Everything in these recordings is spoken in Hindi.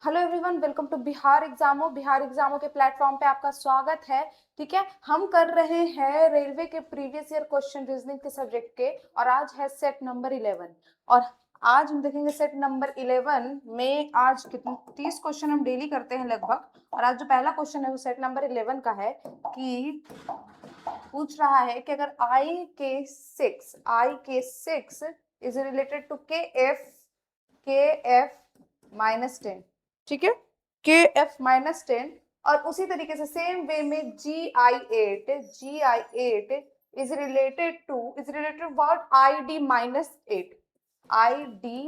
Hello everyone, welcome to Bihar Exammo. Bihar Exammo के प्लेटफॉर्म पे आपका स्वागत है। ठीक है, हम कर रहे हैं रेलवे के प्रीवियस ईयर क्वेश्चन रीजनिंग के सब्जेक्ट के, और आज है सेट नंबर 11। और आज हम देखेंगे सेट नंबर 11 में आज कितने 30 क्वेश्चन हम डेली करते हैं लगभग। और आज जो पहला क्वेश्चन है वो सेट नंबर 11 का है कि पूछ रहा है कि अगर i के 6 इज रिलेटेड टू के एफ -10। ठीक है, के एफ -10। और उसी तरीके से सेम वे में G I eight is related what I D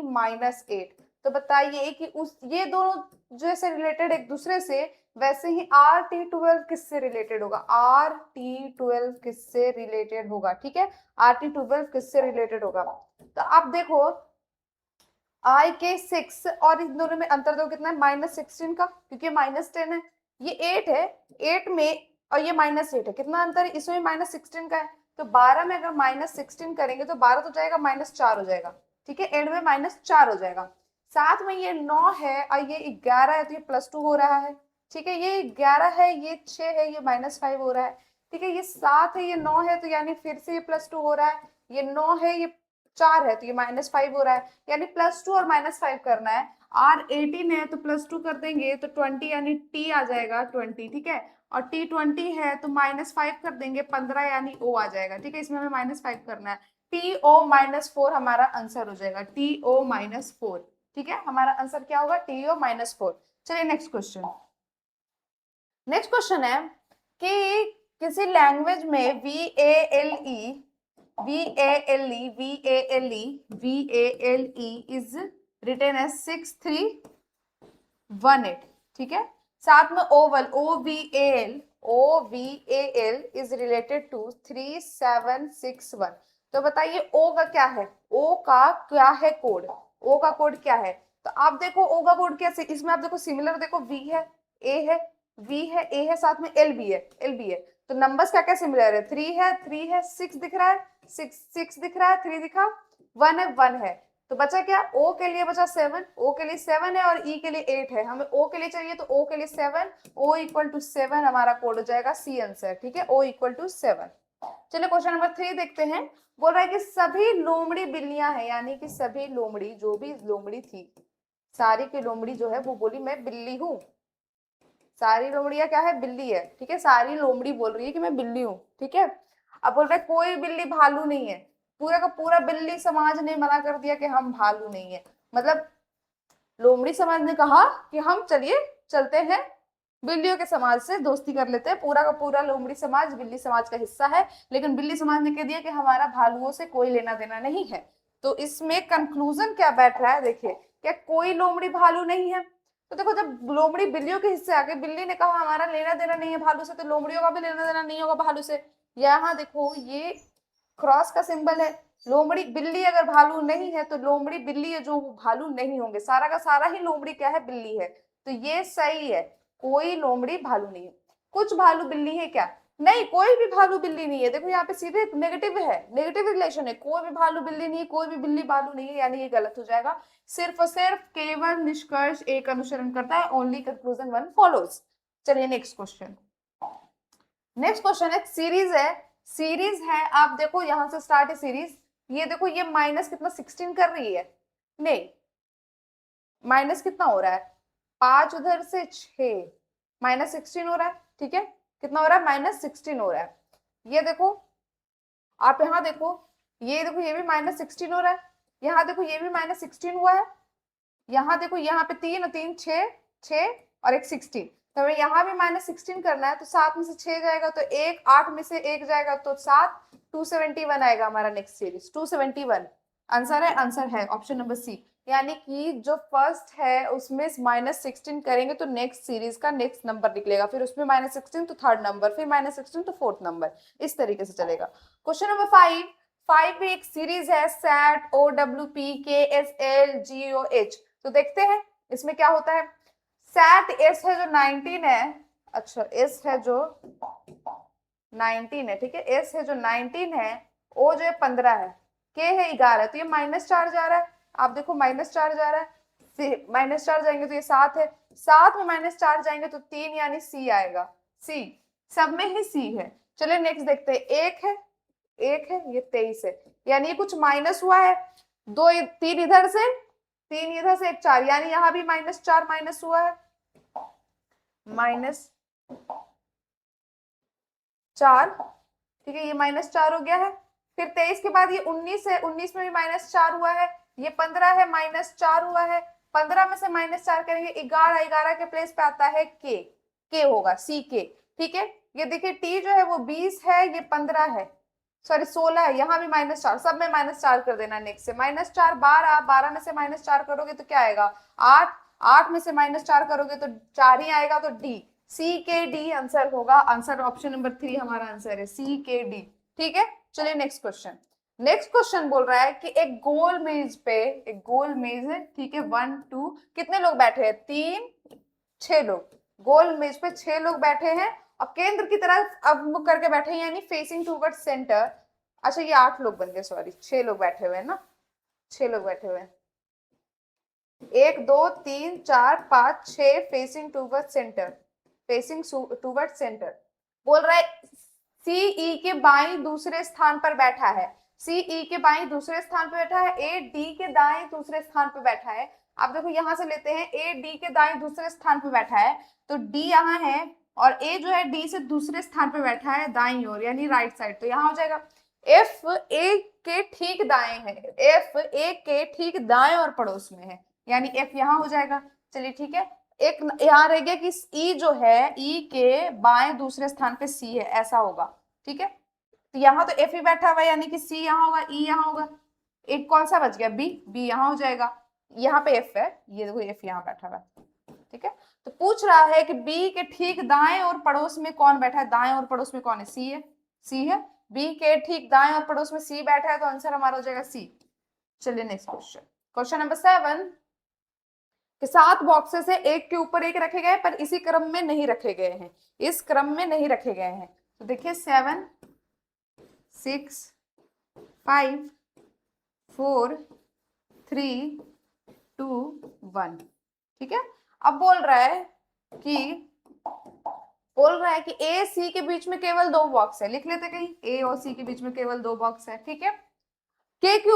-8। तो बताइए कि उस ये दोनों जैसे रिलेटेड एक दूसरे से, वैसे ही RT12 किससे रिलेटेड होगा। RT12 किससे रिलेटेड होगा, ठीक है, RT12 किससे रिलेटेड होगा। तो आप देखो i के 6 और इन दोनों में अंतर दो कितना है, -16 का, क्योंकि -10 है, ये 8 है, 8 में, और ये -8 है, कितना अंतर है, इसमें -16 का है। तो 12 में अगर -16 करेंगे तो 12 तो जाएगा, -4 हो जाएगा। ठीक है, एंड में -4 हो जाएगा। साथ में ये 9 है और ये 11 है, तो ये +2 हो रहा है। ठीक है, ये 11 है, ये 6 है, ये -5 हो रहा है। ठीक है, ये 7 है, ये 9 है, तो यानी फिर से ये +2 हो रहा है। ये 9 है, ये 4 है, तो ये -5 हो रहा है, यानी +2 और -5 करना है। R18 है तो +2 कर देंगे तो 20, यानी T आ जाएगा 20। ठीक है, और T20 है तो -5 कर देंगे 15, यानी O आ जाएगा। ठीक है, इसमें हमें -5 करना है। TO-4 हमारा आंसर हो जाएगा, TO-4। ठीक है, हमारा आंसर क्या होगा, TO-4। चलिए नेक्स्ट क्वेश्चन। नेक्स्ट क्वेश्चन है कि किसी लैंग्वेज में VALE इज रिटेन एज 6318। ठीक है, साथ में OVAL इज रिलेटेड टू 3761। तो बताइए O का क्या है, O का क्या है कोड, O का कोड क्या है। तो आप देखो O का कोड कैसे, इसमें आप देखो सिमिलर, देखो V है, A है, V है, A है, साथ में L भी है, L भी है। तो नंबर्स क्या क्या सिमिलर है, 3 है, 6 दिख रहा है, 6 दिख रहा है, 3 दिखा, 1 है, 1 है। तो बचा क्या, O के लिए बचा 7, O के लिए 7 है और E के लिए 8 है। हमें O के लिए चाहिए तो O के लिए 7, O = 7 हमारा कोड हो जाएगा, C आंसर। ठीक है, O = 7। चलिए क्वेश्चन नंबर 3 देखते हैं। बोल रहा है कि सभी लोमड़ी बिल्लियां हैं, यानी कि सभी लोमड़ी, जो भी लोमड़ी थी, सारी की लोमड़ी जो है वो बोली मैं बिल्ली हूँ। सारी लोमड़ियां क्या है, बिल्ली है। ठीक है, सारी लोमड़ी बोल रही है कि मैं बिल्ली हूँ। ठीक है, अब बोल रहे कोई बिल्ली भालू नहीं है। पूरा का पूरा बिल्ली समाज ने मना कर दिया कि हम भालू नहीं है। मतलब लोमड़ी समाज ने कहा कि हम चलिए चलते हैं बिल्लियों के समाज से दोस्ती कर लेते हैं। पूरा का पूरा लोमड़ी समाज बिल्ली समाज का हिस्सा है, लेकिन बिल्ली समाज ने कह दिया कि हमारा भालुओं से कोई लेना देना नहीं है। तो इसमें कंक्लूजन क्या बैठ रहा है, देखिए, क्या कोई लोमड़ी भालू नहीं है। तो देखो, जब लोमड़ी बिल्लियों के हिस्से आ गए, बिल्ली ने कहा हमारा लेना देना नहीं है भालू से, तो लोमड़ियों का भी लेना देना नहीं होगा भालू से। यहाँ देखो, ये क्रॉस का सिंबल है। लोमड़ी बिल्ली अगर भालू नहीं है तो लोमड़ी बिल्ली है जो भालू नहीं होंगे, सारा का सारा ही लोमड़ी क्या है, बिल्ली है। तो ये सही है, कोई लोमड़ी भालू नहीं है। कुछ भालू बिल्ली है क्या, नहीं, कोई भी भालू बिल्ली नहीं है। देखो यहाँ पे सीधे नेगेटिव है, नेगेटिव रिलेशन है, कोई भी भालू बिल्ली नहीं है, कोई भी बिल्ली भालू नहीं है, यानी ये गलत हो जाएगा। सिर्फ और सिर्फ केवल निष्कर्ष एक अनुसरण करता है, ओनली कंक्लूजन वन फॉलोज। चलिए नेक्स्ट क्वेश्चन। नेक्स्ट क्वेश्चन है, सीरीज है, सीरीज है, आप देखो यहां से स्टार्ट है सीरीज। ये देखो, ये माइनस कितना 16 कर रही है, नहीं, माइनस कितना हो रहा है, 5 उधर से 6, -16 हो रहा है। ठीक है, कितना हो रहा है, -16 हो रहा है। ये देखो, आप यहाँ देखो, ये देखो, ये भी -16 हो रहा है। यहाँ देखो, ये भी -16 हुआ है। यहाँ देखो, यहाँ पे 3 और 3 6, 6 और एक 16। तो हमें यहाँ भी -16 करना है, तो 7 में से 6 जाएगा तो 1, 8 में से 1 जाएगा तो 7, 271 आएगा हमारा नेक्स्ट सीरीज, 271 आंसर है। आंसर है ऑप्शन नंबर सी, यानी कि जो फर्स्ट है उसमें -16 करेंगे तो नेक्स्ट सीरीज का नेक्स्ट नंबर निकलेगा, फिर उसमें -16 तो थर्ड नंबर, फिर -16 तो फोर्थ नंबर, इस तरीके से चलेगा। Question number 5। 5 भी एक सीरीज है, सैट OWP KSLGOH। तो देखते हैं इसमें क्या होता है। सैट एस है जो 19 है, अच्छा एस है जो 19 है, ठीक है, एस है जो 19 है, ओ जो है 15 है, के है 11 है, तो ये -4 जा रहा है। आप देखो, -4 जा रहा है। -4 जाएंगे तो ये 7 है, 7 में -4 जाएंगे तो 3 यानी सी आएगा, सी, सब में ही सी है। चलिए नेक्स्ट देखते हैं, एक है, एक है, ये 23 है, यानी ये कुछ माइनस हुआ है, 3 इधर से, 3 इधर से, एक 4, यानी यहाँ भी -4 माइनस हुआ है, -4, ठीक है, ये -4 हो गया है। फिर 23 के बाद ये 19 है, 19 में भी -4 हुआ है, ये 15 है, -4 हुआ है, 15 में से -4 करेंगे 11, 11 के प्लेस पे आता है के होगा, सी के, ठीक है। ये देखिए टी जो है वो 20 है, ये 15 है, सॉरी 16 है, यहाँ भी -4, सब में -4 कर देना। नेक्स्ट से -4, 12, 12 में से -4 करोगे तो क्या आएगा, 8, 8 में से -4 करोगे तो 4 ही आएगा, तो डी, सी के डी आंसर होगा। आंसर ऑप्शन नंबर 3 हमारा आंसर है, सी के डी, ठीक है। चलिए नेक्स्ट क्वेश्चन, नेक्स्ट क्वेश्चन बोल रहा है कि एक गोल मेज पे, एक गोल मेज है, ठीक है, 1 2, कितने लोग बैठे हैं, 3 6 लोग, गोल मेज पे 6 लोग बैठे हैं और केंद्र की तरफ अभिमुख करके बैठे हैं, यानी फेसिंग टूवर्ड सेंटर। अच्छा ये 8 लोग बन गए, सॉरी 6 लोग बैठे हुए हैं ना, 6 लोग बैठे हुए हैं, 1 2 3 4 5 6 facing toward centre, facing toward centre. बोल रहा है सीई के बाईं दूसरे स्थान पर बैठा है, सीई के बाईं दूसरे स्थान पर बैठा है, ए डी के दाएं दूसरे स्थान पर बैठा है। आप देखो यहां से लेते हैं, ए डी के दाएं दूसरे स्थान पर बैठा है, तो डी यहाँ है और ए जो है डी से दूसरे स्थान पर बैठा है दाईं ओर, यानी राइट साइड, तो यहाँ हो जाएगा एफ ए के ठीक दाएं है, एफ ए के ठीक दाएं और पड़ोस में है, यानी एफ यहाँ हो जाएगा। चलिए ठीक है, एक यहाँ रह गया कि ई जो है, ई के बाएं दूसरे स्थान पे सी है, ऐसा होगा, ठीक है। तो यहाँ तो एफ ही बैठा हुआ है, यानी कि सी यहाँ होगा, ई यहाँ होगा, एक कौन सा बच गया, बी, बी यहाँ हो जाएगा, यहाँ पे एफ है, ये देखो एफ यहाँ बैठा हुआ है, ठीक है। तो पूछ रहा है कि बी के ठीक दाएं और पड़ोस में कौन बैठा है, दाएं और पड़ोस में कौन है, सी है, सी है, बी के ठीक दाएं और पड़ोस में सी बैठा है, तो आंसर हमारा हो जाएगा सी। चलिए नेक्स्ट क्वेश्चन, क्वेश्चन नंबर 7 कि 7 बॉक्सेस है, एक के ऊपर एक रखे गए पर इसी क्रम में नहीं रखे गए हैं, इस क्रम में नहीं रखे गए हैं। तो देखिए 7 6 5 4 3 2 1, ठीक है। अब बोल रहा है कि ए सी के बीच में केवल 2 बॉक्स है, लिख लेते कहीं, ए और सी के बीच में केवल 2 बॉक्स है, ठीक है। के के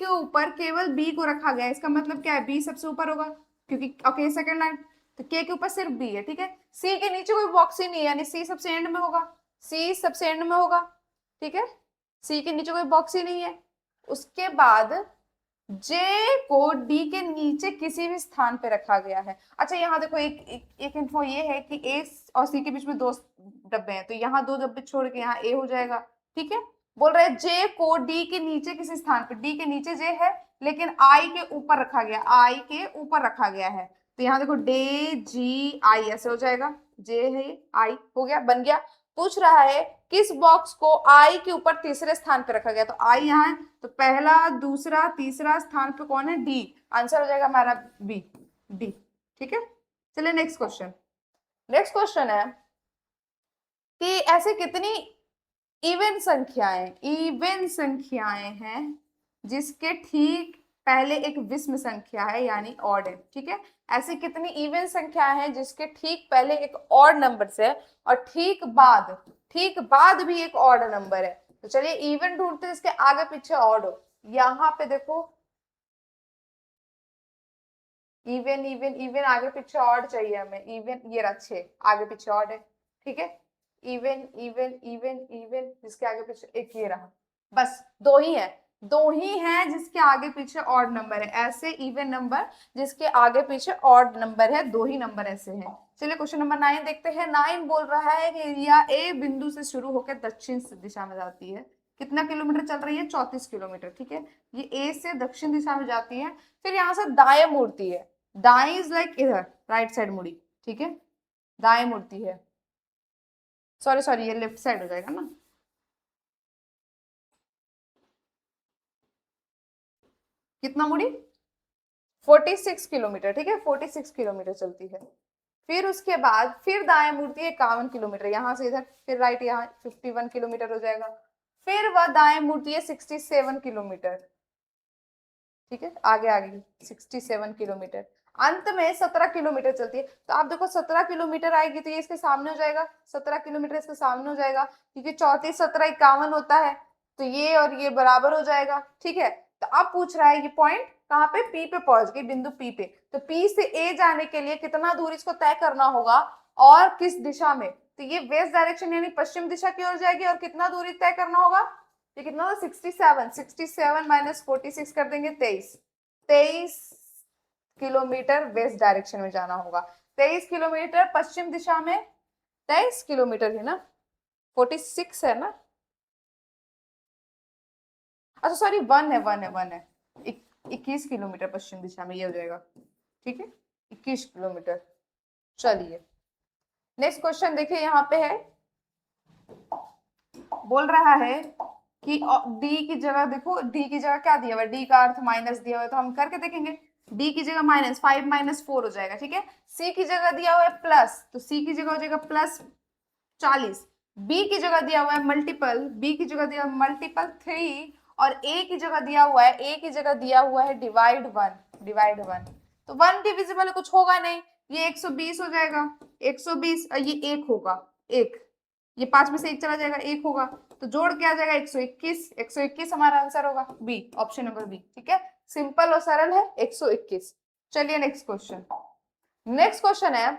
ऊपर केवल बी को रखा गया है, इसका मतलब क्या है, बी सबसे ऊपर होगा क्योंकि ओके सेकंड लाइन, तो के ऊपर सिर्फ बी है, ठीक है। सी के नीचे कोई बॉक्स ही नहीं है, यानी सी सबसे एंड में होगा, सी सबसे एंड में होगा, ठीक है, सी के नीचे कोई बॉक्स ही नहीं है। उसके बाद जे को डी के नीचे किसी भी स्थान पे रखा गया है। अच्छा यहाँ देखो एक इन्फो ये है कि ए और सी के बीच में 2 डब्बे हैं, तो यहाँ 2 डब्बे छोड़ के यहाँ ए हो जाएगा, ठीक है। बोल रहे जे को डी के नीचे किसी स्थान पे, डी के नीचे जे है लेकिन आई के ऊपर रखा गया, आई के ऊपर रखा गया है, तो यहाँ देखो डे जी आई ऐसे हो जाएगा, जे है आई हो गया, बन गया। पूछ रहा है किस बॉक्स को आई के ऊपर तीसरे स्थान पे रखा गया, तो आई यहाँ है, तो पहला दूसरा तीसरा स्थान पे कौन है, डी, आंसर हो जाएगा हमारा बी, डी, ठीक है। चलिए नेक्स्ट क्वेश्चन, नेक्स्ट क्वेश्चन है कि ऐसे कितनी इवन संख्याएं हैं जिसके ठीक पहले एक विषम संख्या है, यानी ऑड है, ठीक है। ऐसी कितनी इवन संख्या है जिसके ठीक पहले एक ऑड नंबर से और ठीक बाद भी एक ऑड नंबर है। तो चलिए इवन ढूंढते हैं, इसके आगे पीछे ऑड हो, यहाँ पे देखो इवन इवन इवन आगे पीछे ऑड चाहिए हमें, इवन ये रहा 6, आगे पीछे ऑड है, ठीक है। इवन इवन इवन इवन जिसके आगे पीछे एक ये रहा, बस 2 ही है, 2 ही है जिसके आगे पीछे ऑड नंबर है, ऐसे इवन नंबर जिसके आगे पीछे ऑड नंबर है, 2 ही नंबर ऐसे हैं। चलिए क्वेश्चन नंबर 9 देखते हैं। 9 बोल रहा है कि एरिया ए बिंदु से शुरू होकर दक्षिण दिशा में जाती है, कितना किलोमीटर चल रही है, 34 किलोमीटर, ठीक है। ये ए से दक्षिण दिशा में जाती है, फिर यहाँ से दाएं मुड़ती है, दाएं इज लाइक इधर, राइट साइड मुड़ी, ठीक है, दाएं मुड़ती है, सॉरी सॉरी ये लेफ्ट साइड हो जाएगा ना, कितना मुड़ी, 46 किलोमीटर, ठीक है, 46 किलोमीटर चलती है। फिर उसके बाद फिर दाएं मुड़ती है 51 किलोमीटर, यहाँ से इधर, फिर राइट यहाँ 51 किलोमीटर हो जाएगा, फिर वह दाएं मुड़ती है 67 किलोमीटर, ठीक है, आगे आगे 67 किलोमीटर, अंत में 17 किलोमीटर चलती है। तो आप देखो 17 किलोमीटर आएगी तो ये इसके सामने हो जाएगा, 17 किलोमीटर इसके सामने हो जाएगा, क्योंकि 34 17 51 होता है, तो ये और ये बराबर हो जाएगा। ठीक है, तो अब पूछ रहा है ये पॉइंट कहाँ पे, पी पे पहुंच गई, बिंदु पी पे। तो पी से ए जाने के लिए कितना दूर इसको तय करना होगा और किस दिशा में, तो ये वेस्ट डायरेक्शन यानी पश्चिम दिशा की ओर जाएगी, और कितना दूरी तय करना होगा, ये कितना होगा 67, 67 माइनस 46 कर देंगे 23, 23 किलोमीटर वेस्ट डायरेक्शन में जाना होगा। 23 किलोमीटर पश्चिम दिशा में, 23 किलोमीटर है ना, 46 है ना, अच्छा सॉरी 1 है 21 किलोमीटर पश्चिम दिशा में, ये हो जाएगा। ठीक है, 21 किलोमीटर। चलिए नेक्स्ट क्वेश्चन देखिए, यहाँ पे है, बोल रहा है कि डी की जगह देखो, डी की जगह क्या दिया हुआ है, डी का अर्थ माइनस दिया हुआ है, तो हम करके देखेंगे। डी की जगह माइनस 5 माइनस 4 हो जाएगा। ठीक है, सी की जगह दिया हुआ है प्लस, तो सी की जगह हो जाएगा प्लस 40, बी की जगह दिया हुआ है मल्टीपल, बी की जगह दिया मल्टीपल 3, और ए की जगह दिया हुआ है, ए की जगह दिया हुआ है डिवाइड 1, डिवाइड 1, तो 1 डिविजिबल कुछ होगा नहीं, ये 120 हो जाएगा, 120, और ये 1 होगा, 1, ये 5 में से 1 चला जाएगा, 1 होगा, तो जोड़ के आ जाएगा 121, 121 हमारा आंसर होगा बी, ऑप्शन नंबर बी। ठीक है, सिंपल और सरल है 121। चलिए नेक्स्ट क्वेश्चन, नेक्स्ट क्वेश्चन है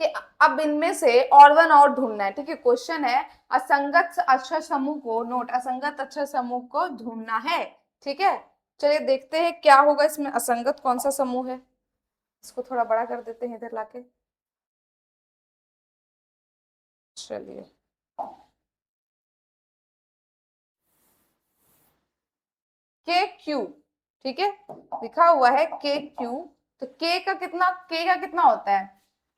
कि अब इनमें से और वन और ढूंढना है। ठीक है, क्वेश्चन है असंगत अक्षर समूह को, नोट, असंगत अक्षर समूह को ढूंढना है। ठीक है, चलिए देखते हैं क्या होगा इसमें, असंगत कौन सा समूह है, इसको थोड़ा बड़ा कर देते हैं इधर लाके। चलिए के क्यू, ठीक है, लिखा हुआ है के क्यू, तो के का कितना होता है,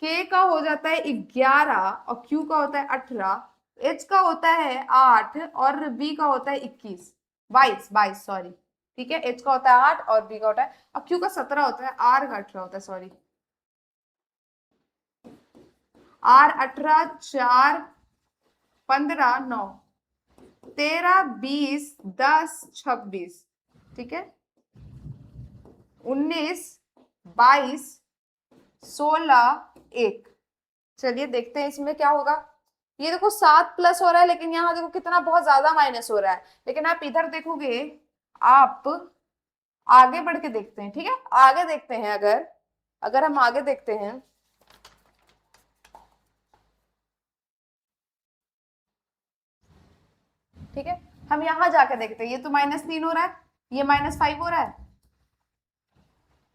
के का हो जाता है 11 और क्यू का होता है 18, एच का होता है 8 और बी का होता है 21, 22 सॉरी। ठीक है, एच का होता है 8 और बी का होता है, और क्यू का 17 होता है, आर का 18 होता है, सॉरी, आर 18, 4 15 9 13 20 10 26, ठीक है, 19 22 16 1। चलिए देखते हैं इसमें क्या होगा। ये देखो 7 प्लस हो रहा है, लेकिन यहाँ देखो कितना बहुत ज्यादा माइनस हो रहा है, लेकिन आप इधर देखोगे, आप आगे बढ़ के देखते हैं। ठीक है, आगे देखते हैं, अगर अगर हम आगे देखते हैं, ठीक है, हम यहां जाके देखते हैं, ये तो -3 हो रहा है, ये -5 हो रहा है,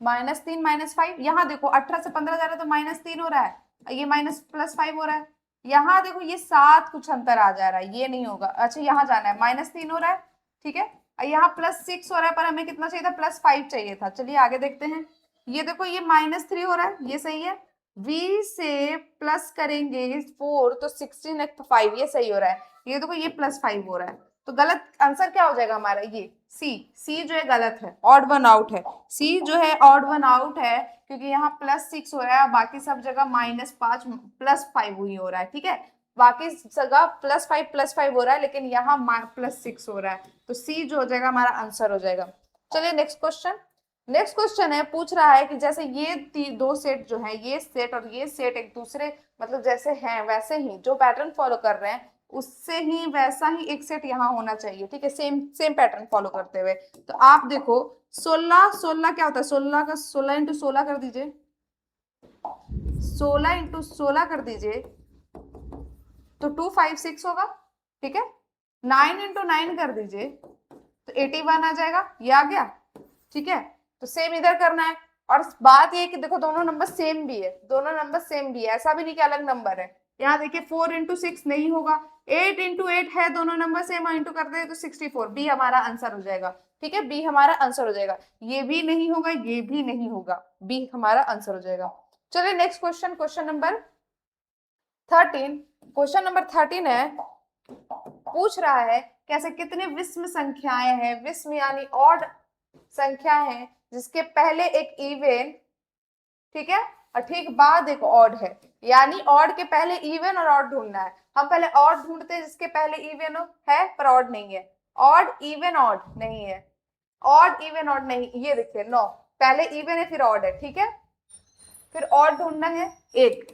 -3 -5, यहाँ देखो 18 से 15 जा रहा है तो -3 हो रहा है, ये +5 हो रहा है, यहाँ देखो ये 7 कुछ अंतर आ जा रहा है, ये नहीं होगा, अच्छा यहाँ जाना है, -3 हो रहा है। ठीक है, यहाँ +6 हो रहा है, पर हमें कितना चाहिए था, +5 चाहिए था। चलिए आगे देखते हैं, ये देखो ये -3 हो रहा है, ये सही है, v से प्लस करेंगे 4 तो 16 एक तो 5, ये सही हो रहा है, ये देखो ये +5 हो रहा है, तो गलत आंसर क्या हो जाएगा हमारा, ये सी जो है गलत है, ऑड वन आउट है, सी जो है ऑड वन आउट है, क्योंकि यहाँ +6 हो रहा है, बाकी सब जगह -5 +5 हुई हो रहा है। ठीक है, बाकी जगह +5 हो रहा है, लेकिन यहाँ +6 हो रहा है, तो सी जो हो जाएगा हमारा आंसर हो जाएगा। चलिए नेक्स्ट क्वेश्चन, नेक्स्ट क्वेश्चन है, पूछ रहा है कि जैसे ये दो सेट जो है, ये सेट और ये सेट एक दूसरे मतलब जैसे हैं वैसे ही जो पैटर्न फॉलो कर रहे हैं, उससे ही वैसा ही एक सेट यहाँ होना चाहिए। ठीक है, सेम सेम पैटर्न फॉलो करते हुए, तो आप देखो 16 16 क्या होता है, 16 का 16 इंटू 16 कर दीजिए, 16 इंटू 16 कर दीजिए, तो 256 होगा। ठीक है, 9 इंटू 9 कर दीजिए तो 81 आ जाएगा, ये आ गया। ठीक है, तो सेम इधर करना है, और बात ये कि देखो दोनों नंबर सेम भी है, दोनों नंबर सेम भी है, ऐसा भी नहीं कि अलग नंबर है। यहाँ देखिए 4 इंटू 6 नहीं होगा, 8 इंटू 8 है, दोनों नंबर सेम, इंटू कर दे तो 64, बी हमारा आंसर हो जाएगा। ठीक है, बी हमारा आंसर हो जाएगा, ये भी नहीं होगा, ये भी नहीं होगा, बी हमारा आंसर हो जाएगा। चलिए next question, question number 13, question number 13 है, पूछ रहा है कैसे कितने विषम संख्याएं हैं, विषम यानी ऑड संख्या है जिसके पहले एक इवन, ठीक है, और ठीक बाद एक ऑड है, यानी ऑड के पहले इवन और ऑड ढूंढना है। हम पहले ऑड ढूंढते हैं जिसके पहले इवन है पर ऑड नहीं है, ऑड इवन ऑड नहीं है, ऑड इवन ऑड नहीं, ये देखिए 9, पहले इवन है फिर ऑड है, ठीक है। फिर ऑड ढूंढना है, एक,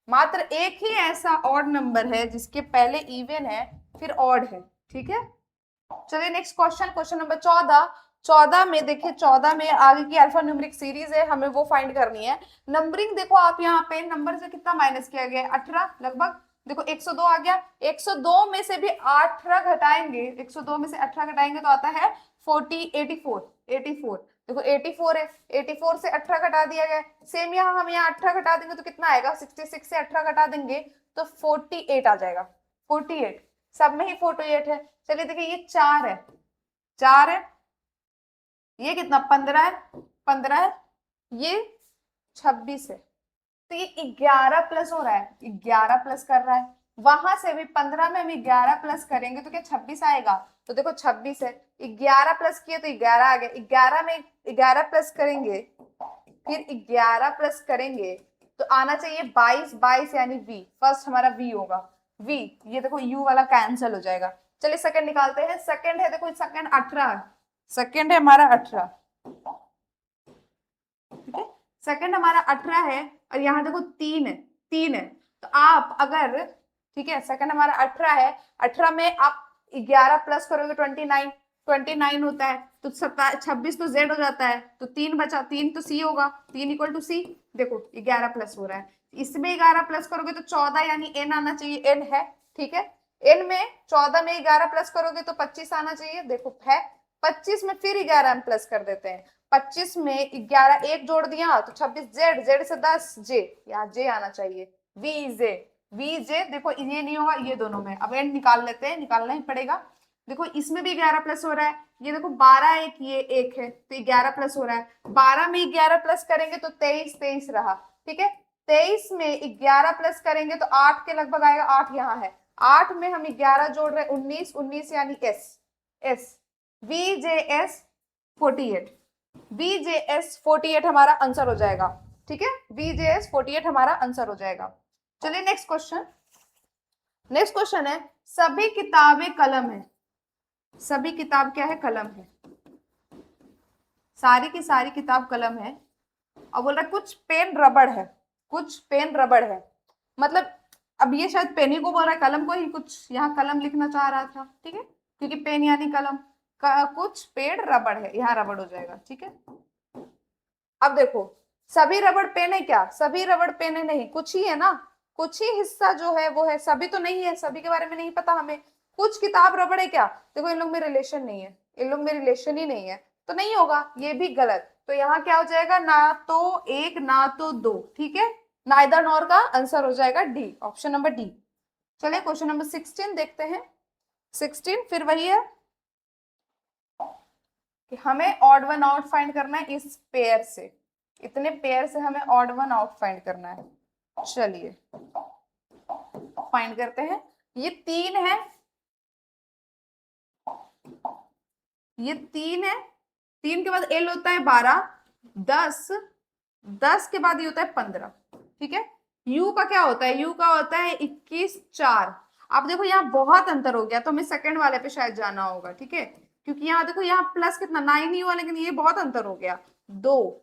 मात्र एक ही ऐसा ऑड नंबर है जिसके पहले इवन है फिर ऑड है, ठीक है। चलिए नेक्स्ट क्वेश्चन, क्वेश्चन नंबर 14। 14 में देखिए, 14 में आगे की अल्फा न्यूमेरिक सीरीज है, हमें वो फाइंड करनी है। नंबरिंग देखो आप यहाँ पे नंबर से कितना माइनस किया गया है, 18 लगभग। देखो 102 आ गया, 102 में से भी 18 घटाएंगे, 102 में से 18 घटाएंगे तो आता है 40, 84, 84। देखो 84 है, 84 से 18 घटा दिया गया। सेम यहाँ हम यहाँ 18 घटा देंगे तो कितना आएगा, 66 से 18 घटा देंगे तो 48 आ जाएगा, 48। सब में ही 48 है। चलिए देखिए ये 4 है, 4 है, ये कितना 15 है, 15 है, ये 26 है, तो ये 11 प्लस हो रहा है, 11 प्लस कर रहा है। वहां से भी 15 में हम 11 प्लस करेंगे तो क्या 26 आएगा, तो देखो 26 है, 11 प्लस किए तो 11 आ गया, 11 में 11 प्लस करेंगे, फिर 11 प्लस करेंगे तो आना चाहिए 22, 22 यानी v, फर्स्ट हमारा v होगा, v, ये देखो u वाला कैंसिल हो जाएगा। चलिए सेकंड निकालते हैं, सेकंड है, देखो सेकंड 18, सेकंड है हमारा 18, ठीक है, सेकंड हमारा 18 है और यहाँ देखो 3 है, 3 है, तो आप अगर, ठीक है, सेकंड हमारा 18 है, 18 में आप 11 प्लस करोगे 29, 29 होता है, तो 26 तो z हो जाता है, तो 3 बचा, 3 तो c होगा, 3 इक्वल टू c। देखो 11 प्लस हो रहा है, इसमें 11 प्लस करोगे तो 14 यानी n आना चाहिए, n है, ठीक है। n में 14 में 11 प्लस करोगे तो 25 आना चाहिए, देखो है, 25 में फिर 11 हम प्लस कर देते हैं, 25 में 11 एक जोड़ दिया तो 26, जेड, जेड से 10, जे, यहाँ जे आना चाहिए, वी जे, वी जे, देखो ये नहीं होगा, ये दोनों में अब एंड निकाल लेते हैं, निकालना ही पड़ेगा। देखो इसमें भी 11 प्लस हो रहा है, ये देखो 12 एक, ये एक है, तो 11 प्लस हो रहा है, 12 में 11 प्लस करेंगे तो 23, 23 रहा, ठीक है। 23 में 11 प्लस करेंगे तो 8 के लगभग आएगा, 8 यहाँ है, 8 में हम 11 जोड़ रहे हैं, 19, 19 यानी S, S, V J S 48, VJS 48 हमारा आंसर हो जाएगा, ठीक है, VJS 48 हमारा आंसर हो जाएगा। चलिए नेक्स्ट क्वेश्चन, नेक्स्ट क्वेश्चन है, सभी किताबें कलम है, सभी किताब क्या है, कलम है, सारी की सारी किताब कलम है, और बोल रहा कुछ पेन रबड़ है, कुछ पेन रबड़ है, मतलब अब ये शायद पेन ही को बोल रहा है, कलम को ही, कुछ यहाँ कलम लिखना चाह रहा था, ठीक है, क्योंकि पेन यानी कलम, कुछ पेड़ रबड़ है, यहाँ रबड़ हो जाएगा, ठीक है। अब देखो सभी रबड़ पेन है क्या, सभी रबड़ पेन है नहीं, कुछ ही है ना, कुछ ही हिस्सा जो है वो है, सभी तो नहीं है, सभी के बारे में नहीं पता हमें, कुछ किताब रबड़ है क्या, देखो इन लोग में रिलेशन नहीं है, इन लोग में रिलेशन ही नहीं है, तो नहीं होगा, ये भी गलत, तो यहाँ क्या हो जाएगा, ना तो एक ना तो दो, ठीक है, नाइदर नॉर का आंसर हो जाएगा डी, ऑप्शन नंबर डी। चलिए क्वेश्चन नंबर 16 देखते हैं, 16 फिर वही है कि हमें ऑड वन आउट फाइंड करना है इस पेयर से, इतने पेयर से हमें ऑड वन आउट फाइंड करना है। चलिए फाइंड करते हैं, ये 3 है, ये 3 है, 3 के बाद एल होता है 12, 10, 10 के बाद ये होता है 15, ठीक है। यू का क्या होता है, यू का होता है 21, 4। अब देखो यहाँ बहुत अंतर हो गया, तो हमें सेकंड वाले पे शायद जाना होगा, ठीक है, क्योंकि यहाँ देखो यहाँ प्लस कितना 9 ही हुआ, लेकिन ये बहुत अंतर हो गया, 2,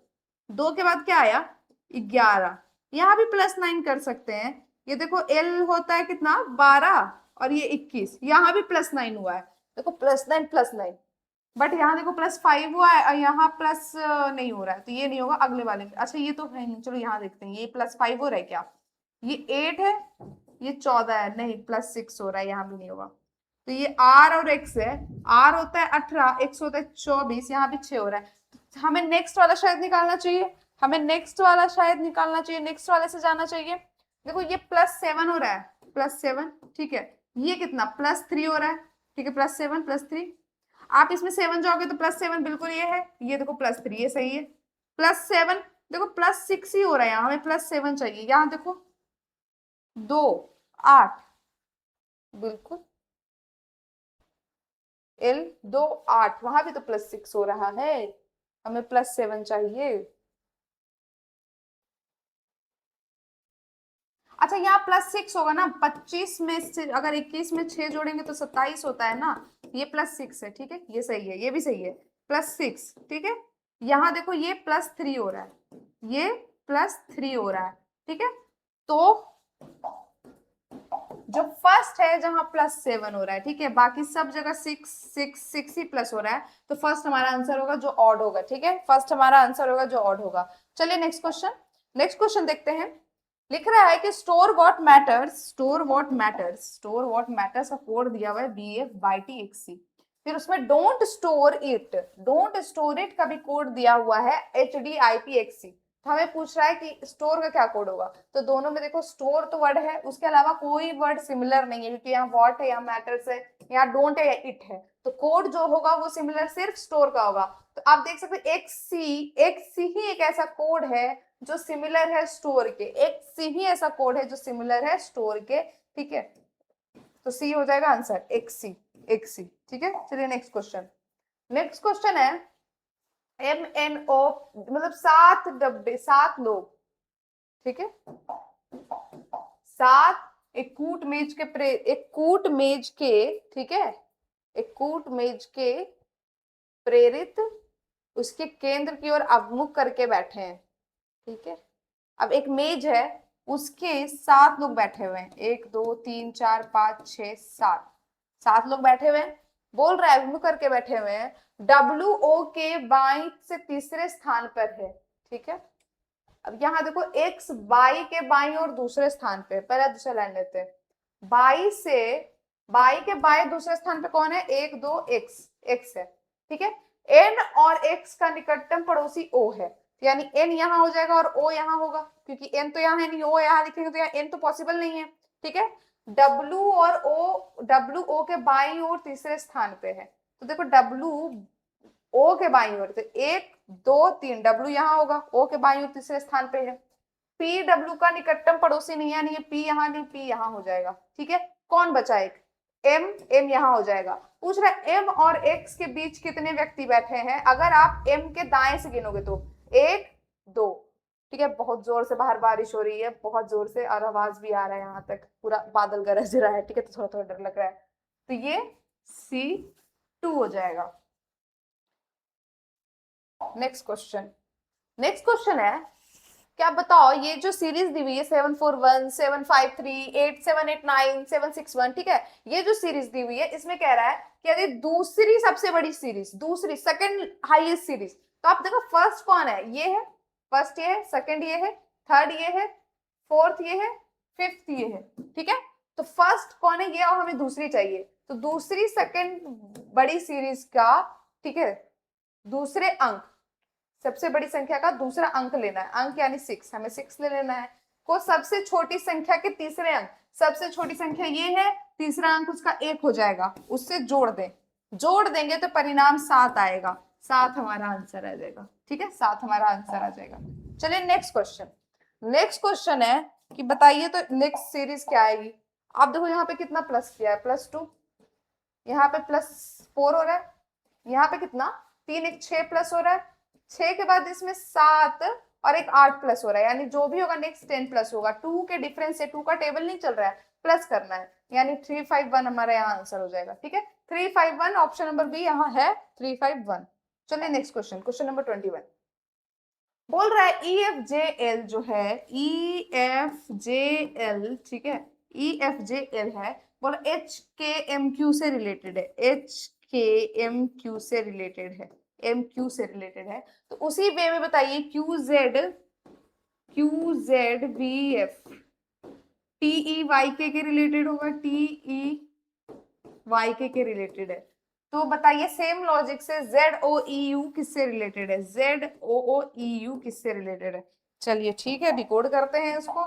2 के बाद क्या आया 11, यहाँ भी +9 कर सकते हैं, ये देखो एल होता है कितना 12 और ये 21, यहाँ भी +9 हुआ है, देखो +9 +9, बट यहाँ देखो +5 हुआ है और यहाँ प्लस नहीं हो रहा है, तो ये नहीं होगा अगले वाले में, अच्छा ये तो है नहीं, चलो यहाँ देखते हैं, ये +5 हो रहा है क्या, ये 8 है, ये 14 है, नहीं +6 हो रहा है, यहाँ भी नहीं होगा, तो ये R और X है, R होता है 18, X होता है 24, यहाँ भी 6 हो रहा है, तो हमें नेक्स्ट वाला शायद निकालना चाहिए, हमें नेक्स्ट वाला शायद निकालना चाहिए, नेक्स्ट वाले से जाना चाहिए। देखो ये +7 हो रहा है, +7, ठीक है, ये कितना +3 हो रहा है, ठीक है, +7 +3, आप इसमें 7 जाओगे तो +7 बिल्कुल ये है, ये देखो +3, ये सही है, +7, देखो +6 ही हो रहा है, यहाँ हमें +7 चाहिए, यहाँ देखो 2, 8, बिल्कुल L 2, 8, वहां भी तो +6 हो रहा है, हमें +7 चाहिए। अच्छा यहाँ +6 होगा ना, 25 में से अगर 21 में 6 जोड़ेंगे तो 27 होता है ना, ये +6 है, ठीक है, ये सही है, ये भी सही है, +6, ठीक है। यहाँ देखो ये +3 हो रहा है, ये +3 हो रहा है, ठीक है। तो जो फर्स्ट है जहां +7 हो रहा है, ठीक है, बाकी सब जगह 6 ही प्लस हो रहा है, तो फर्स्ट हमारा आंसर होगा जो ऑड होगा, ठीक है, फर्स्ट हमारा आंसर होगा जो ऑड होगा। चलिए नेक्स्ट क्वेश्चन, नेक्स्ट क्वेश्चन देखते हैं। लिख रहा है कि store what matters, store what matters, store what matters का कोड दिया हुआ है BF/TXC, फिर उसमें डोंट स्टोर इट का भी कोड दिया हुआ है HDIPXC। तो हमें पूछ रहा है कि स्टोर का क्या कोड होगा, तो दोनों में देखो स्टोर तो वर्ड है, उसके अलावा कोई वर्ड सिमिलर नहीं है, क्योंकि यहाँ व्हाट है, यहाँ मैटर्स है, यहाँ डोंट है या इट है, तो कोड जो होगा वो सिमिलर सिर्फ स्टोर का होगा। तो आप देख सकते हैं एक्ससी ही एक ऐसा कोड है जो सिमिलर है स्टोर के, एक्ससी ही ऐसा कोड है जो सिमिलर है स्टोर के, ठीक है। तो सी हो जाएगा आंसर, एक्ससी, एक्ससी, ठीक है। चलिए नेक्स्ट क्वेश्चन, नेक्स्ट क्वेश्चन है MNO, मतलब 7 डब्बे, 7 लोग, ठीक है, 7 एक कूट मेज के एक कूट मेज के, ठीक है, एक कूट मेज के प्रेरित उसके केंद्र की ओर अभिमुख करके बैठे हैं, ठीक है। अब एक मेज है, उसके 7 लोग बैठे हुए हैं, 1 2 3 4 5 6 7, 7 लोग बैठे हुए हैं, बोल रहा है अभिमुख करके बैठे हुए हैं, WO के बाईं से तीसरे स्थान पर है, ठीक है। अब यहाँ देखो x बाई के बाई और दूसरे स्थान पे, पहले दूसरा लाइन लेते हैं, बाई से, बाई के बाई दूसरे स्थान पे कौन है, 1 2 x है, ठीक है। n और x का निकटतम पड़ोसी o है, यानी n यहाँ हो जाएगा और o यहाँ होगा, क्योंकि n तो यहाँ है नहीं, o यहाँ लिखेंगे तो यहाँ n तो पॉसिबल नहीं है, ठीक है। w और o, WO के बाई और तीसरे स्थान पे है, तो देखो WO के बाई ओर, तो 1 2 3, W यहाँ होगा, O के बाई ओर तीसरे स्थान पे है। PW का निकटतम पड़ोसी नहीं है, यानी ये P यहाँ नहीं, P यहाँ हो जाएगा, ठीक है। कौन बचा एक, M यहाँ हो जाएगा। पूछ रहा है M और X के बीच कितने व्यक्ति बैठे हैं, अगर आप M के दाएं से गिनोगे तो 1 2, ठीक है। बहुत जोर से बाहर बारिश हो रही है, बहुत जोर से, और आवाज भी आ रहा है, यहाँ तक पूरा बादल गरज रहा है, ठीक है, तो थोड़ा थोड़ा डर लग रहा है, तो ये C2 हो जाएगा। नेक्स्ट क्वेश्चन, नेक्स्ट क्वेश्चन है, क्या बताओ ये जो सीरीज दी हुई है 741 753 8789 761, ठीक है, ये जो सीरीज दी हुई है इसमें कह रहा है कि यदि दूसरी सबसे बड़ी सीरीज, दूसरी सेकंड हाईएस्ट सीरीज, तो आप देखो फर्स्ट कौन है, ये है, फर्स्ट ये है, सेकंड ये है, थर्ड ये है, फोर्थ ये है, फिफ्थ ये है, ठीक है। तो फर्स्ट कौन है ये, और हमें दूसरी चाहिए, तो दूसरी सेकंड बड़ी सीरीज का, ठीक है, दूसरे अंक, सबसे बड़ी संख्या का दूसरा अंक लेना है, अंक यानी 6, हमें 6 ले लेना है, को सबसे छोटी संख्या के तीसरे अंक, सबसे छोटी संख्या ये है, तीसरा अंक उसका 1 हो जाएगा, उससे जोड़ दें, जोड़ देंगे तो परिणाम 7 आएगा, 7 हमारा आंसर आ जाएगा, ठीक है, 7 हमारा आंसर आ जाएगा। चलिए नेक्स्ट क्वेश्चन, नेक्स्ट क्वेश्चन है कि बताइए तो नेक्स्ट सीरीज क्या आएगी। आप देखो यहाँ पे कितना प्लस किया है, +2, यहाँ पे +4 हो रहा है, यहाँ पे कितना 3 1 6 प्लस हो रहा है, 6 के बाद इसमें 7 और एक 8 प्लस हो रहा है, यानी जो भी होगा नेक्स्ट 10 प्लस होगा, 2 के डिफरेंस से, 2 का टेबल नहीं चल रहा है, प्लस करना है, यानी 351 हमारा यहाँ आंसर हो जाएगा, ठीक है, 351 ऑप्शन नंबर बी यहाँ है 351। चलिए नेक्स्ट क्वेश्चन, क्वेश्चन नंबर 21 बोल रहा है EFJL जो है, EFJL, ठीक है, EFJL है, बोला HKMQ से रिलेटेड है, HKMQ से रिलेटेड है, MQ से रिलेटेड है, तो उसी वे में बताइए QZVF TEYK के रिलेटेड होगा, TEYK के रिलेटेड है, तो बताइए सेम लॉजिक से ZOEU किससे रिलेटेड है, ZOOEU किससे रिलेटेड है। चलिए ठीक है, डिकोड करते हैं इसको,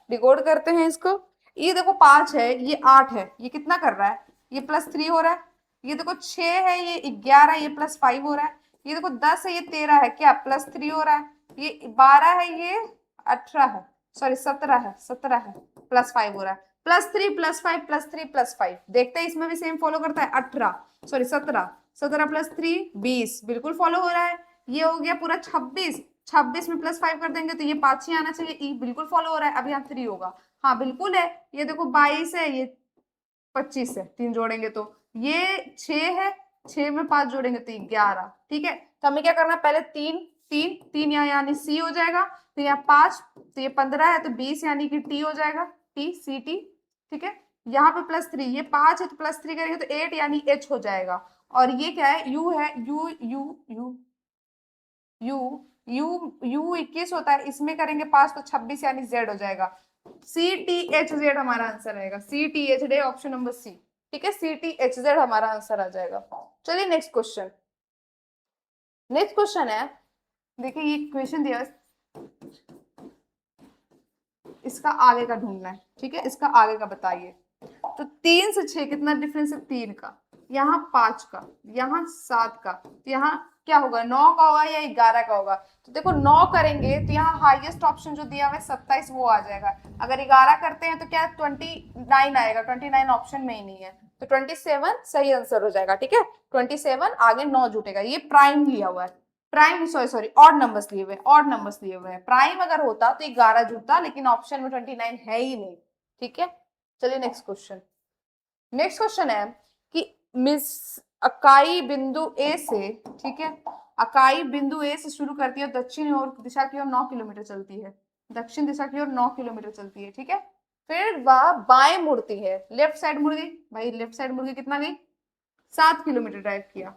डिकोड करते हैं इसको। ये देखो 5 है, ये 8 है, ये कितना कर रहा है, ये +3 हो रहा है, ये देखो 6 है, ये 11, ये +5 हो रहा है, ये देखो 10 है, ये 13 है, क्या +3 हो रहा है, ये 12 है, ये 18 है, सॉरी 17 है, 17 है, +5 हो रहा है, +3 +5 +3 +5, देखते हैं इसमें भी सेम फॉलो करता है, 18 सॉरी 17, 17 +3 20, बिल्कुल फॉलो हो रहा है। ये हो गया पूरा 26, 26 में +5 कर देंगे तो ये 5 ही आना चाहिए, ई बिल्कुल फॉलो हो रहा है। अब यहाँ 3 होगा, हाँ बिल्कुल है, ये देखो 22 है, ये 25 है, 3 जोड़ेंगे तो ये 6 है, 6 में 5 जोड़ेंगे तो 11, ठीक है। तो हमें क्या करना है, पहले 3 3 3 यहाँ यानी सी हो जाएगा, तो यहाँ 5, तो ये 15 है, तो 20 यानी कि टी हो जाएगा, टी सी टी, ठीक है। यहाँ पे +3, ये 5 है तो +3 करेंगे तो 8 यानी एच हो जाएगा। और ये क्या है, यू है, you you you you you you 21 होता है, इसमें करेंगे 5 तो 26 यानी जेड हो जाएगा। सी टी एच जेड हमारा आंसर रहेगा, C T H Z, option number C, ठीक है, सी टी एच जेड हमारा आंसर आ जाएगा। चलिए नेक्स्ट क्वेश्चन, नेक्स्ट क्वेश्चन है, देखिए ये क्वेश्चन दिया है, इसका आगे का ढूंढना है, ठीक है, इसका आगे का बताइए। तो 3 से 6 कितना डिफरेंस है, 3 का, यहाँ 5 का, यहाँ 7 का, तो यहाँ क्या होगा, 9 का होगा या 11 का होगा। तो देखो 9 करेंगे तो यहाँ हाईएस्ट ऑप्शन जो दिया हुआ है 27 वो आ जाएगा। अगर 11 करते हैं तो क्या 29 आएगा, 29 ऑप्शन में ही नहीं है, तो 27 सही आंसर हो जाएगा, ठीक है। 27 आगे 9 जुटेगा, ये प्राइम लिया हुआ है, prime sorry sorry odd numbers लिए हुए, ऑड नंबर्स लिए हुए हैं। प्राइम अगर होता तो 11 जुटता, लेकिन ऑप्शन में 29 है ही नहीं, ठीक है। चलिए नेक्स्ट क्वेश्चन, नेक्स्ट क्वेश्चन है कि मिस अकाई बिंदु ए से, ठीक है, अकाई बिंदु ए से शुरू करती है, दक्षिण और दिशा की ओर 9 किलोमीटर चलती है, दक्षिण दिशा की ओर 9 किलोमीटर चलती है, ठीक है। फिर वह बाएं मुड़ती है, लेफ्ट साइड मुड़ गई, भाई लेफ्ट साइड मुड़ गई, कितना गई, 7 किलोमीटर ड्राइव किया,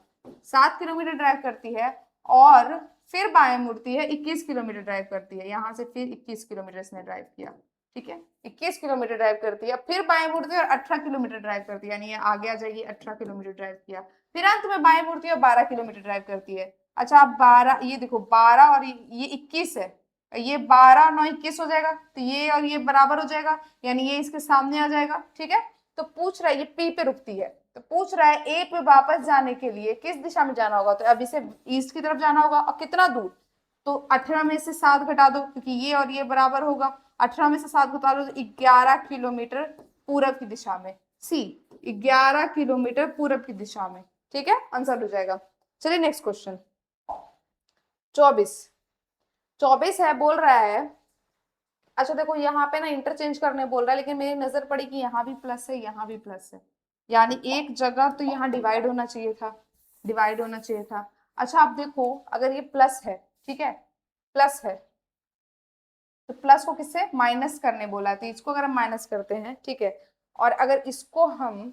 7 किलोमीटर ड्राइव करती है, और फिर बाएं मुड़ती है, 21 किलोमीटर ड्राइव करती है, यहां से फिर 21 किलोमीटर इसने ड्राइव किया, ठीक है, 21 किलोमीटर ड्राइव करती है, फिर बाएं मुड़ती है और 18 किलोमीटर ड्राइव करती है, यानी ये आगे आ जाएगी, 18 किलोमीटर ड्राइव किया, फिर अंत में बाएं मुड़ती है और 12 किलोमीटर ड्राइव करती है। अच्छा आप 12, ये देखो 12 और ये 21 है, ये 12 9 21 हो जाएगा, तो ये और ये बराबर हो जाएगा, यानी ये इसके सामने आ जाएगा, ठीक है। तो पूछ रहा है, ये पी पे रुकती है, तो पूछ रहा है ए पे वापस जाने के लिए किस दिशा में जाना होगा, तो अब इसे ईस्ट की तरफ जाना होगा, और कितना दूर, तो 18 में से 7 घटा दो, क्योंकि ये और ये बराबर होगा, 18 में से 7 घटा दो तो 11 किलोमीटर पूरब की दिशा में, सी 11 किलोमीटर पूरब की दिशा में, ठीक है, आंसर हो जाएगा। चलिए नेक्स्ट क्वेश्चन, 24 है, बोल रहा है, अच्छा देखो यहाँ पे ना इंटरचेंज करने बोल रहा है, लेकिन मेरी नजर पड़ी कि यहाँ भी प्लस है, यहाँ भी प्लस है, यानी एक जगह तो यहाँ डिवाइड होना चाहिए था, डिवाइड होना चाहिए था। अच्छा आप देखो, अगर ये प्लस है, ठीक है, प्लस है, तो प्लस को किससे माइनस करने बोला है, तो इसको अगर हम माइनस करते हैं, ठीक है, और अगर इसको हम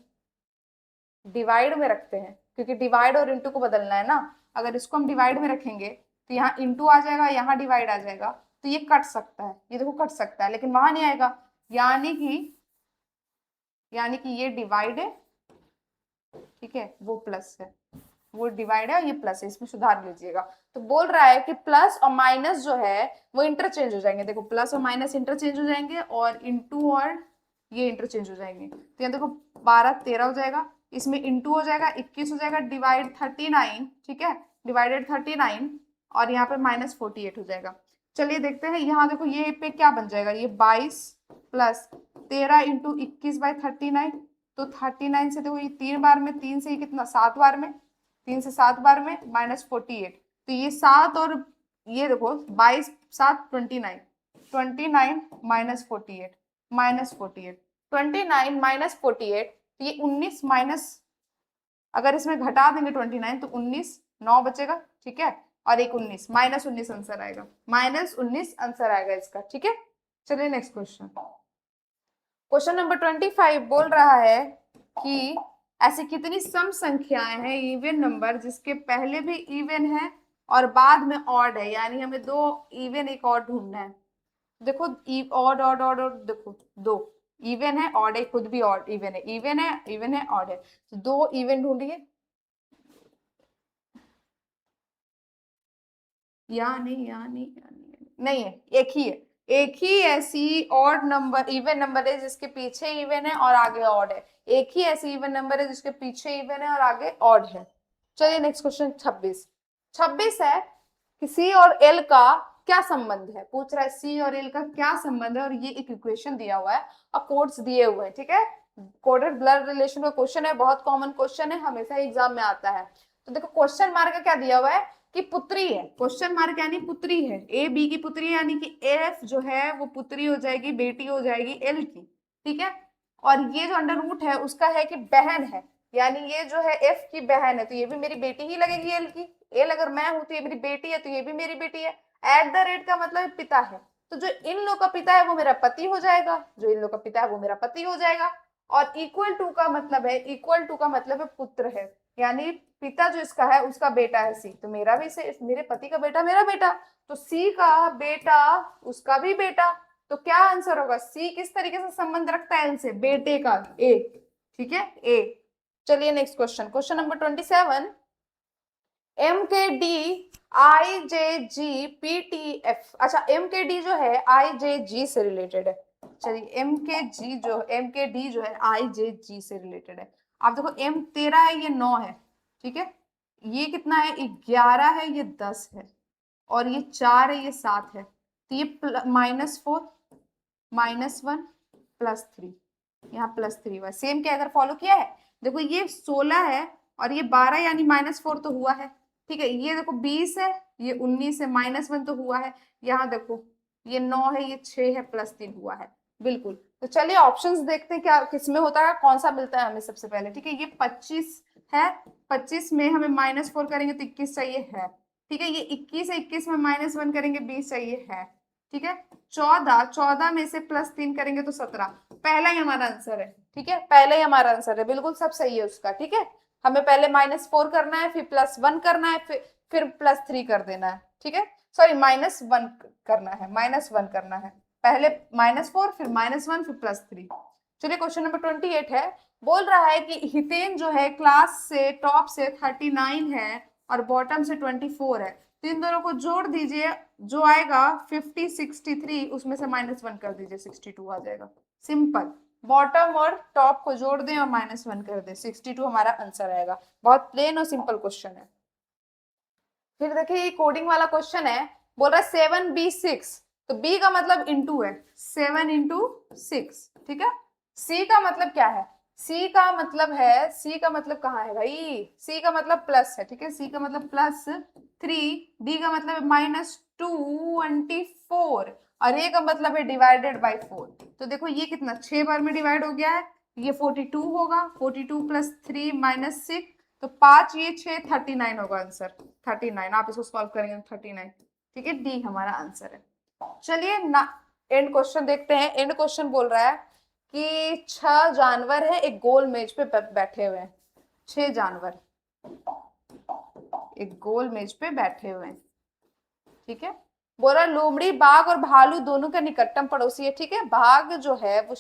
डिवाइड में रखते हैं, क्योंकि डिवाइड और इंटू को बदलना है ना, अगर इसको हम डिवाइड में रखेंगे तो यहाँ इंटू आ जाएगा, यहाँ डिवाइड आ जाएगा, तो ये कट सकता है, ये देखो कट सकता है, लेकिन वहां नहीं आएगा, यानी कि ये डिवाइड है, ठीक है, वो प्लस है, वो डिवाइड है और ये प्लस है, इसमें सुधार लीजिएगा। तो बोल रहा है कि प्लस और माइनस जो है वो इंटरचेंज हो जाएंगे, देखो प्लस और माइनस इंटरचेंज हो जाएंगे, और इंटू और ये इंटरचेंज हो जाएंगे, तो यहाँ देखो 12 13 हो जाएगा, इसमें इंटू हो जाएगा 21 हो जाएगा, डिवाइड 39, ठीक है, डिवाइडेड 39, और यहाँ पे -48 हो जाएगा। चलिए देखते हैं, यहाँ देखो ये पे क्या बन जाएगा, ये 22 प्लस 13 इंटू 21/39, तो 39 से देखो ये 3 बार में, 3 से ये कितना 7 बार में, 3 से 7 बार में -48, तो ये 7 और ये देखो 22 7 29, 29 -48 -48, 29 -48, तो ये 19 माइनस, अगर इसमें घटा देंगे 29 तो 19 9 बचेगा, ठीक है, और एक 19 -19 आंसर आएगा, -19 आंसर आएगा इसका, ठीक है। चलिए नेक्स्ट क्वेश्चन, क्वेश्चन नंबर 25 बोल रहा है कि ऐसी कितनी सम संख्याएं हैं, इवन नंबर, जिसके पहले भी इवन है और बाद में ऑड है, यानी हमें 2 इवन एक ऑड ढूंढना है। देखो ऑड ऑड ऑड ऑड, देखो 2 इवन है, ऑड है, खुद भी ऑड इवन है, इवन है, इवन है, ऑड है, तो 2 इवन ढूंढिए, या नहीं, या नहीं, या नहीं, नहीं है, एक ही है, एक ही ऐसी ऑड नंबर इवन नंबर है जिसके पीछे इवन है और आगे ऑड है, एक ही ऐसी इवन नंबर है जिसके पीछे इवन है और आगे ऑड है। चलिए नेक्स्ट क्वेश्चन 26 है कि सी और एल का क्या संबंध है, पूछ रहा है सी और एल का क्या संबंध है, और ये एक इक्वेशन दिया हुआ है और कोड्स दिए हुए हैं, ठीक है, कोडेड ब्लड रिलेशन का क्वेश्चन है, बहुत कॉमन क्वेश्चन है, हमेशा एग्जाम में आता है। तो देखो क्वेश्चन मार्क का क्या दिया हुआ है कि पुत्री है, क्वेश्चन मार्क यानी पुत्री है, ए बी की पुत्री है, यानी कि एफ जो है वो पुत्री हो जाएगी, बेटी हो जाएगी एल की, ठीक है, और ये जो अंडर रूट है उसका है कि बहन है, यानी ये जो है एफ की बहन है तो ये भी मेरी बेटी ही लगेगी एल की। एल अगर मैं हूं तो ये मेरी बेटी है तो ये भी मेरी बेटी है। एट द रेट का मतलब पिता है, तो जो इन लोग का पिता है वो मेरा पति हो जाएगा, जो इन लोग का पिता है वो मेरा पति हो जाएगा। और इक्वल टू का मतलब है, इक्वल टू का मतलब है पुत्र है, यानी पिता जो इसका है उसका बेटा है सी, तो मेरा भी से मेरे पति का बेटा मेरा बेटा, तो सी का बेटा उसका भी बेटा। तो क्या आंसर होगा, सी किस तरीके से संबंध रखता है इनसे, बेटे का, ए। ठीक है, ए। चलिए next question, question number 27। M K D I J G P T F, अच्छा एम के डी जो है आई जे जी से रिलेटेड है। चलिए एम के डी जो है आई जे जी से रिलेटेड है। आप देखो एम 13 है, ये 9 है, ठीक है, ये कितना है 11 है, ये 10 है, और ये 4 है, ये 7 है, तो ये -4 -1 +3, यहाँ +3 हुआ, सेम क्या अगर फॉलो किया है, देखो ये 16 है और ये 12 यानी -4 तो हुआ है, ठीक है, ये देखो 20 है, ये 19 है, -1 तो हुआ है, यहाँ देखो ये 9 है, ये 6 है, +3 हुआ है, बिल्कुल। तो चलिए ऑप्शंस देखते हैं क्या किसमें होता है, कौन सा मिलता है हमें सबसे पहले। ठीक है, ये 25 है, 25 में हमें -4 करेंगे तो 21 चाहिए है, ठीक है, ये 21 है, 21 में -1 करेंगे 20 चाहिए है, ठीक है, 14 में से +3 करेंगे तो 17, पहला ही हमारा आंसर है, ठीक है, पहले ही हमारा आंसर है, बिल्कुल सब सही है उसका, ठीक है। हमें पहले -4 करना है, फिर +1 करना है, फिर +3 कर देना है, ठीक है, सॉरी -1 करना है, -1 करना है, पहले -4 फिर -1 फिर +3। चलिए क्वेश्चन नंबर 28 है, बोल रहा है कि हितेन जो है क्लास से टॉप से 39 है और बॉटम से 24 है, तो इन दोनों को जोड़ दीजिए, जो आएगा 50 63, उसमें से -1 कर दीजिए, 62 आ जाएगा, सिंपल। बॉटम और टॉप को जोड़ दें और -1 कर दें, 62 हमारा आंसर आएगा, बहुत प्लेन और सिंपल क्वेश्चन है। फिर देखिए ये कोडिंग वाला क्वेश्चन है, बोल रहा है 7b6, तो b का मतलब इंटू है, 7 × 6, ठीक है। c का मतलब क्या है, c का मतलब है, c का मतलब कहाँ है भाई, c का मतलब प्लस है, ठीक है, c का मतलब +3, d का मतलब है -224, और a का मतलब है डिवाइडेड बाई 4, तो देखो ये कितना 6 बार में डिवाइड हो गया है, ये 42 होगा, 42 + 3 -6, तो 5 ये 6 39 होगा आंसर, 39, आप इसको सॉल्व करेंगे 39, ठीक है, डी हमारा आंसर है। चलिए ना एंड क्वेश्चन देखते हैं, एंड क्वेश्चन बोल रहा है कि 6 जानवर है एक गोल मेज पे बैठे हुए हैं, 6 जानवर एक गोल मेज पे बैठे हुए हैं, ठीक है, बोला लोमड़ी बाघ और भालू दोनों का निकटतम पड़ोसी है, ठीक है, बाघ जो है वो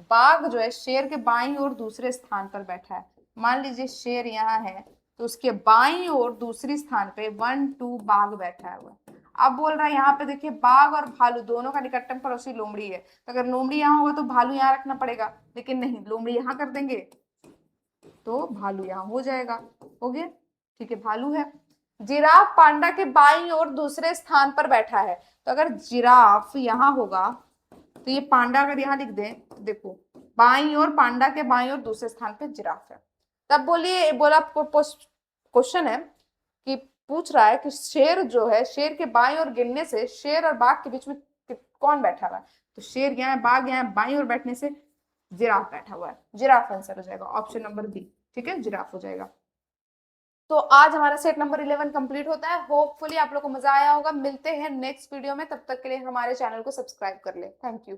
बाघ जो है शेर के बाईं ओर दूसरे स्थान पर बैठा है, मान लीजिए शेर यहाँ है तो उसके बाईं ओर दूसरी स्थान पे 1 2 बाघ बैठा हुआ है। अब बोल रहा है यहाँ पे देखिए बाघ और भालू दोनों का निकटतम पड़ोसी लोमड़ी है, तो अगर लोमड़ी यहाँ होगा तो भालू यहाँ रखना पड़ेगा, लेकिन नहीं, लोमड़ी यहाँ कर देंगे तो भालू यहाँ हो जाएगा, हो गया, ठीक है, भालू है। जिराफ पांडा के बाईं ओर दूसरे स्थान पर बैठा है, तो अगर जिराफ यहाँ होगा तो ये पांडा अगर यहाँ लिख दें तो देखो बाईं ओर, पांडा के बाईं ओर दूसरे स्थान पे जिराफ है। तब बोला क्वेश्चन है कि पूछ रहा है कि शेर जो है, शेर के बाईं ओर गिनने से शेर और बाघ के बीच में कौन बैठा हुआ है, तो शेर यहाँ है, बाघ यहाँ है, बाईं ओर बैठने से जिराफ बैठा हुआ है, जिराफ आंसर हो जाएगा, ऑप्शन नंबर बी, ठीक है, जिराफ हो जाएगा। तो आज हमारा सेट नंबर 11 कंप्लीट होता है, होपफुली आप लोग को मजा आया होगा, मिलते हैं नेक्स्ट वीडियो में, तब तक के लिए हमारे चैनल को सब्सक्राइब कर ले, थैंक यू।